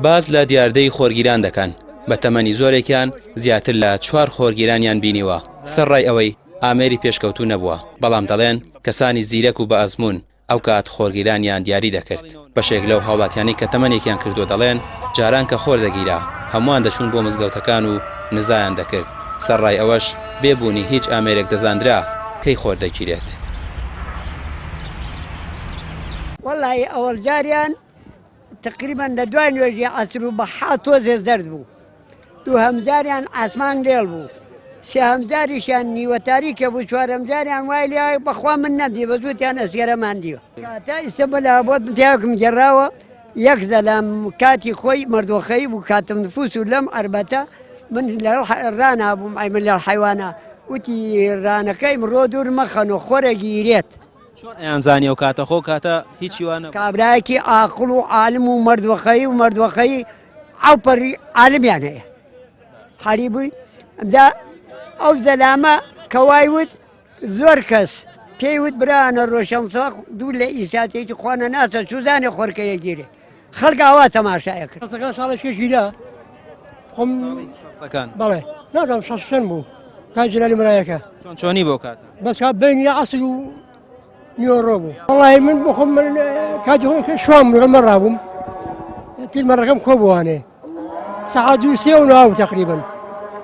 باز لە دیاردەی خۆرگیران دەکەن بە تەمەنی زۆرێکیان زیاتر لە 4 خۆرگیرانیان بینیوە سەرڕای ئەوەی ئامێری پێشکەوتوو نەبووە بەڵام دەڵێن کەسانی زیرەک و بە ئەزمون ئەو کات خۆرگیرانیان دیاری دەکرد بەشێک لەو هاوڵاتیانی کە تەمەنێکیان کردو دەڵێن جاران کە خۆر دەگیرا هەمووان دەچوون بۆ مزگەوتەکان و نزایان دەکرد سەرڕای ئەوەش بێبوونی هیچ ئامێرێک دەزاندرا کەی خۆر دەگیرێت وەڵی ئەوەڵ جاریان تقریبا لە دوای نوێژی عەسر و بەحا تۆزێ زەرد بوو دووهەم جاریان ئاسمان لێڵ بوو سێهەم جاریشیان نیوە تاریکە بوو چوارەم جاریان وای لێ بەخوا من نەدی بە زووتیان ئەسگەرەمان دیوە تا ئێستا بەلا بۆ تیاکم گەڕاوە یەک زەلام کاتی خۆی مردوخەی بوو کاتم نفوس و لەم ئەربەتە من لە ڕانا بووم ئای من لە حیوانە وتی ڕانەکەی مرۆ دوور مەخەن و خۆرە گیرێت چۆن ئەیانزانی و کاتە خۆ کاتە هیچی وانە کابراایکی ئاقڵ و عالم و مردوەخەی ئەوپەڕی عالمیان هەیە حەری بووی دا ئەو زەلامە کەوای وت زۆر کەس پێی وت برانە ڕۆشەمساق دوو لە ئیساتێکی خوانە ناسە سوزانێ خۆرکەیە گیرێ خەڵک ئاوا تەماشایە کرد ڕاستەکان ساڵێکی گیرا خۆم بەڵێ نازانم شەش چەند بوو کای جلالی مرایەکە چۆنی بۆ کات بەس بینی عەسر و نیوەڕۆ بوو وەڵی من بۆ خۆم کاتی خۆی شوام لەمە ڕابووم تیلمەڕەکەم کۆ بووانێ سەعات دوو سێ و ناو تەقریبەن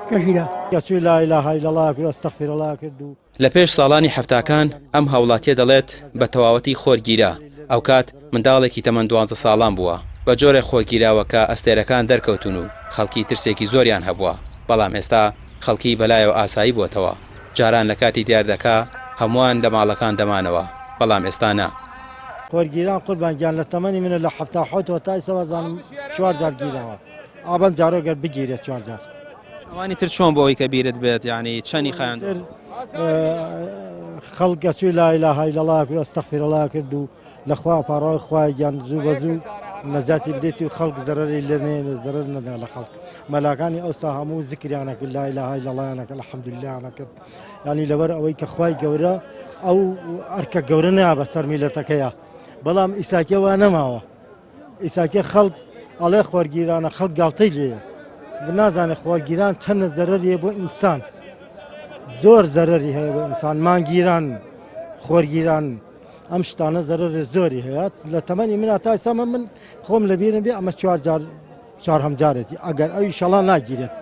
کەژیرا کەچووی لا ئیلاهە ئیلەڵڵا کرد ئەستەغفیرەڵڵا کرد و لە پێش ساڵانی هەفتاکان ئەم هاوڵاتیە دەڵێت بە تەواوەتی خۆرگیرا ئەو کات منداڵێکی تەمەن 12 ساڵان بووە بە جۆرە خۆرگیراوەکە ئەستێرەکان دەرکەوتون و خەڵکی ترسێکی زۆریان هەبووە بەڵام ئێستا خەڵکی بەلایەوە ئاسایی بووەتەوە جاران لە کاتی دیاردەکە هەمووان لە ماڵەکان دەمانەوە بەڵام ئێستا نا خۆرگیران قوربانگیان لە تەمەنی منە لە هەفتا حوتەوە تا ئێستا زانم 4 جار گیرەوە ئابەم جارۆگەر بگیرێت 4 جار ئەوانی تر چۆن بۆ ئەوەی کە بیرت بێت یعنی چەندی خایاند خەڵک چووی لا ئیلاهە ئیلەڵڵا کرد ئەستەغفیرەڵڵا کرد و لەخوا پاڕۆی خوای گیان زوو بە زوو نەجاتی بدەیت و خەڵک زەرەری لێ نێنێ زەرەر نەدا لە خەڵک مەلاکانی ئەوستا هەموو زیکریانە کرد لا ئیلاهە ئیلەڵڵایانە کرد الحەمدوللیلایانە کرد یعنی لەبەر ئەوەی کە خوای گەورە ئەو ئەرکە گەورە نیا بەسەر میلەتەکەیە بەڵام ئیساکیە وا نەماوە ئیساکیە خەڵک ئەڵێ خۆرگیرانە خەڵک گاڵتەی لێیە بنازانێت خۆرگیران چەندە زەرەریە بۆ ئینسان زۆر زەرەری هەیە بۆ ئینسان مانگیران خۆرگیران ئەم شتانە زەرەری زۆری هەیە لە تەمەنی من تا ئێستا من خۆم لەبیرم بێ ئەمە 4 هەمجارێتی ئەگەر ئەوی شەڵا ناگیرێت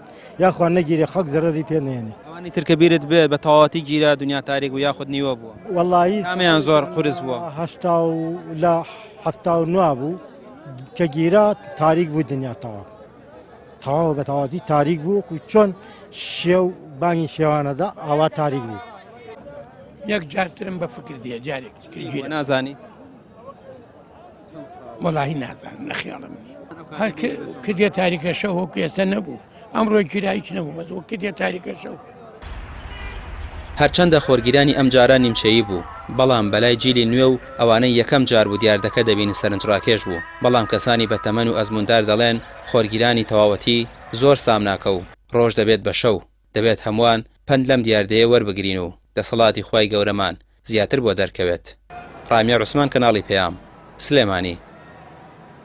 یاخوا نەگیرێت خەڵک زەرەری پێ نێنێ ئەوانی تر کە بیرت بێت بە تەواوەتی گیرا دنیا تاریک و یاخود نیوە بووە وەڵڵاهی ئەمیان زۆر قورس بووە هەشتا و لە 79 بوو کە گیرا تاریک بوو دنیا تەواو بە تەواوەتی تاریک بوو و چۆن شێو بانگی شێوانەدا ئاوا تاریک بوو یەک جارترم بە فکر دیە جارێک نازانی وەڵاهی نازانم نەخیاڵم هەر کردێ تاریکە شەو وەکو ئێستا نەبوو ئەمڕۆی کرایش نەبوو بەس وەک کردێ تاریکە شەو هەرچەندە خۆرگیرانی ئەم جاران نیمچەیی بوو بەڵام بەلای جیلی نوێ و ئەوانەی یەکەم جار بوو دیاردەکە دەبینی سەرنجڕاکێش بوو بەڵام کەسانی بە تەمەن و ئەزموندار دەڵێن خۆرگیرانی تەواوەتی زۆر سامناکە و ڕۆژ دەبێت بە شەو دەبێت هەمووان پند لەم دیاردەیە وەربگرین و دەسەڵاتی خوای گەورەمان زیاتر بۆ دەرکەوێت ڕامیا عوسمان کەناڵی پێام سلێمانی